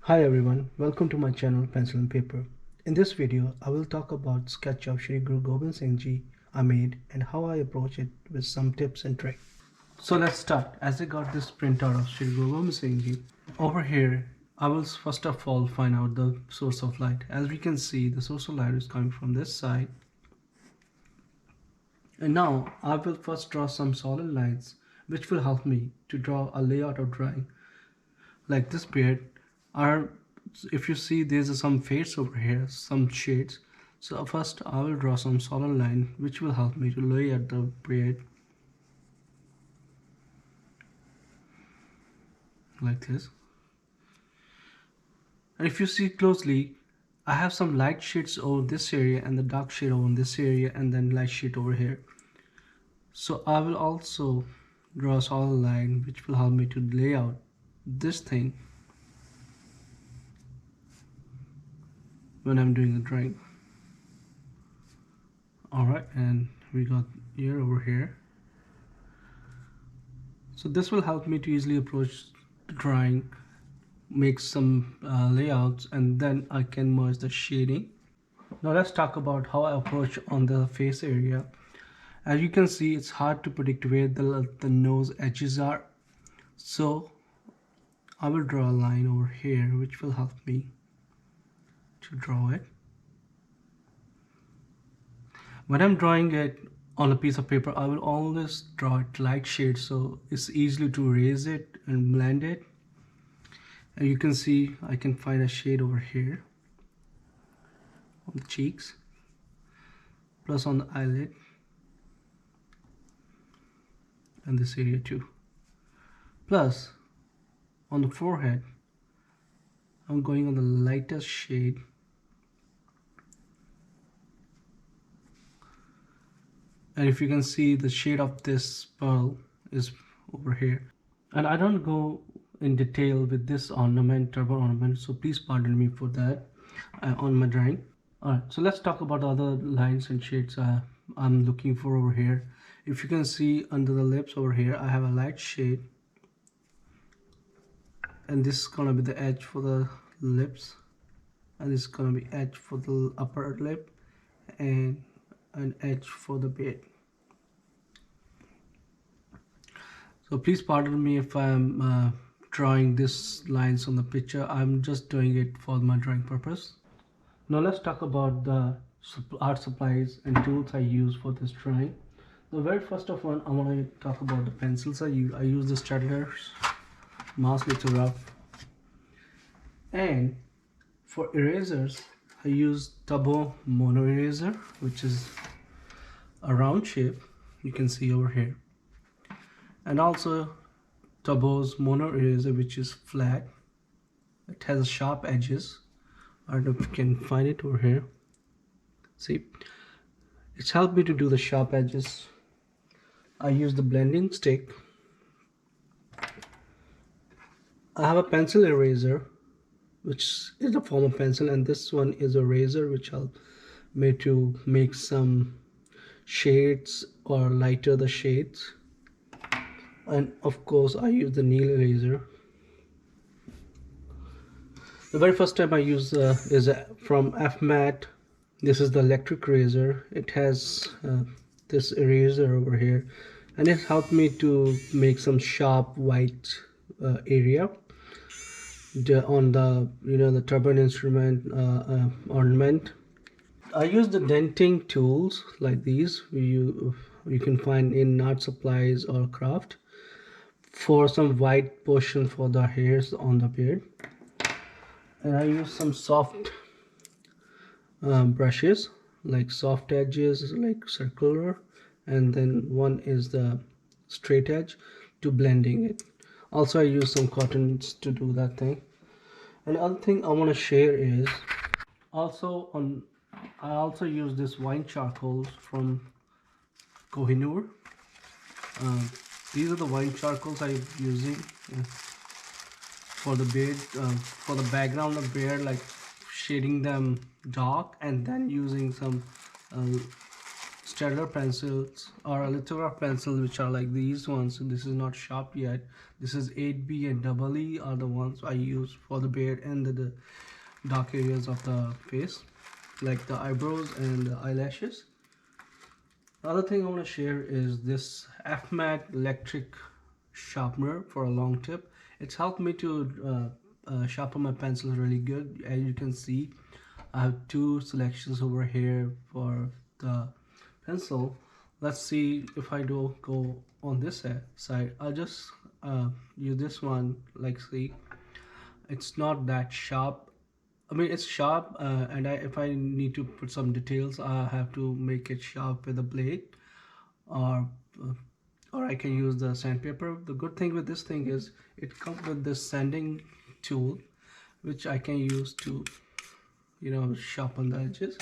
Hi everyone, welcome to my channel Pencil and Paper. In this video, I will talk about sketch of Shri Guru Gobind Singh Ji I made and how I approach it with some tips and tricks. So let's start. As I got this printout of Shri Guru Gobind Singh Ji, over here I will first of all find out the source of light. As we can see, the source of light is coming from this side. And now I will first draw some solid lines which will help me to draw a layout of drawing. Like this beard, are if you see there's some fades over here, some shades. So first I will draw some solid line which will help me to lay out the beard like this. And if you see closely, I have some light shades over this area and the dark shade over this area and then light shade over here. So I will also draw a solid line which will help me to lay out this thing when I'm doing the drawing. Alright, and we got ear over here. So this will help me to easily approach the drawing, make some layouts, and then I can merge the shading. Now let's talk about how I approach on the face area. As you can see, it's hard to predict where the nose edges are. So I will draw a line over here which will help me to draw it. When I'm drawing it on a piece of paper, I will always draw it light shade so it's easily to erase it and blend it. And you can see I can find a shade over here on the cheeks, plus on the eyelid and this area too. Plus on the forehead, I'm going on the lightest shade. And if you can see, the shade of this pearl is over here. And I don't go in detail with this ornament, turban ornament, so please pardon me for that on my drawing. Alright, so let's talk about the other lines and shades I'm looking for over here. If you can see under the lips over here, I have a light shade. And this is gonna be the edge for the lips. And this is gonna be edge for the upper lip and an edge for the beard. So please pardon me if I'm drawing these lines on the picture. I'm just doing it for my drawing purpose. Now let's talk about the art supplies and tools I use for this drawing. The very first of one, I want to talk about the pencils I use. I use the Staedtler's Mass Lithograph. And for erasers, I use Tabo Mono Eraser, which is a round shape, you can see over here. And also Tabo's Mono Eraser, which is flat. It has sharp edges. I don't know if you can find it over here. See, it's helped me to do the sharp edges. I use the blending stick. I have a pencil eraser, which is a form of pencil, and this one is a razor which helps me to make some shades or lighter the shades. And of course I use the nail eraser. The very first time I use is from afmat. This is the electric razor. It has this eraser over here, and it helped me to make some sharp white area on the the turban instrument ornament. I use the denting tools like these you can find in art supplies or craft for some white portion for the hairs on the beard. And I use some soft brushes, like soft edges, like circular, and then one is the straight edge to blending it. Also I use some cottons to do that thing. And the other thing I want to share is I also use this wine charcoals from Kohinoor. These are the wine charcoals I'm using for the beard, for the background of beard, like shading them dark and then using some Staedtler pencils or a lithograph pencil, which are like these ones. This is not sharp yet. This is 8B and double E are the ones I use for the beard and the dark areas of the face, like the eyebrows and the eyelashes. Other thing I want to share is this afmat electric sharpener for a long tip. It's helped me to sharpen my pencils really good. As you can see, I have two selections over here for the pencil. Let's see if I do go on this side. I'll just use this one. Like, see, it's not that sharp. I mean, it's sharp, and if I need to put some details, I have to make it sharp with a blade, or uh, or I can use the sandpaper. The good thing with this thing is it comes with this sanding tool, which I can use to, sharpen the edges.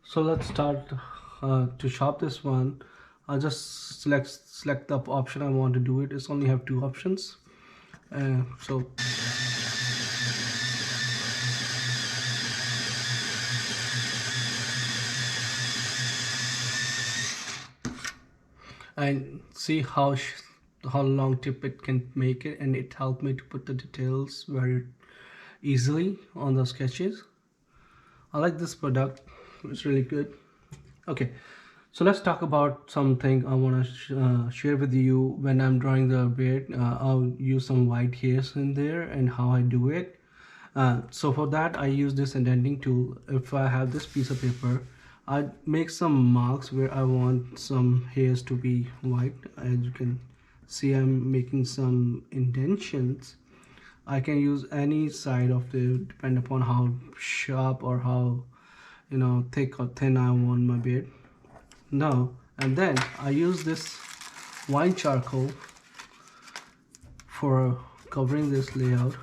So let's start to sharp this one. I'll just select the option I want to do it. It's only have two options. So and see how long tip it can make it, and it helped me to put the details very easily on the sketches. I like this product. It's really good. Okay, so let's talk about something I want to share with you. When I'm drawing the beard, I'll use some white hairs in there and how I do it. So for that, I use this indenting tool. If I have this piece of paper, I make some marks where I want some hairs to be white. As you can see, I'm making some indentions. I can use any side of it, depend upon how sharp or how thick or thin I want my beard. Now and then I use this wine charcoal for covering this layout.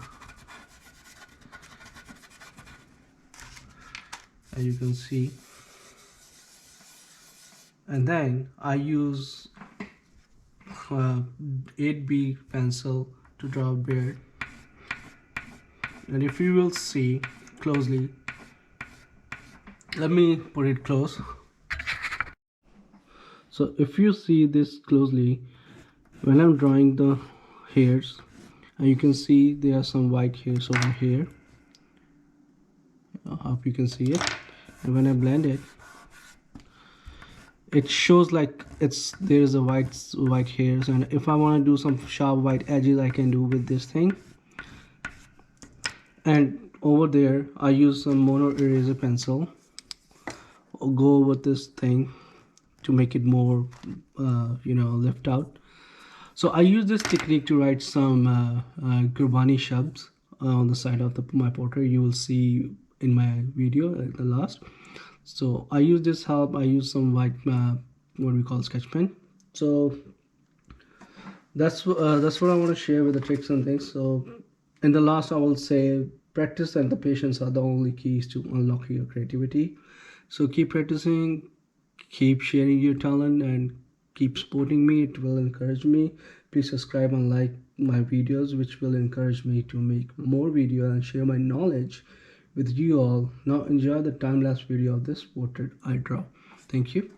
As you can see, and then I use 8B pencil to draw a beard. And if you will see closely, let me put it close. So if you see this closely, when I'm drawing the hairs, you can see there are some white hairs over here. I hope you can see it. And when I blend it, it shows like there's a white hairs. And if I want to do some sharp white edges, I can do with this thing. And over there, I use some mono eraser pencil. I'll go with this thing to make it more lift out. So I use this technique to write some Gurbani shabds on the side of my portrait. You will see in my video at the last. So I use this help. I use some white what we call sketch pen. So that's what I want to share with the tricks and things. So in the last, I will say practice and the patience are the only keys to unlocking your creativity. So keep practicing, keep sharing your talent, and keep supporting me. It will encourage me. Please subscribe and like my videos, which will encourage me to make more videos and share my knowledge with you all. Now enjoy the time-lapse video of this portrait I draw. Thank you.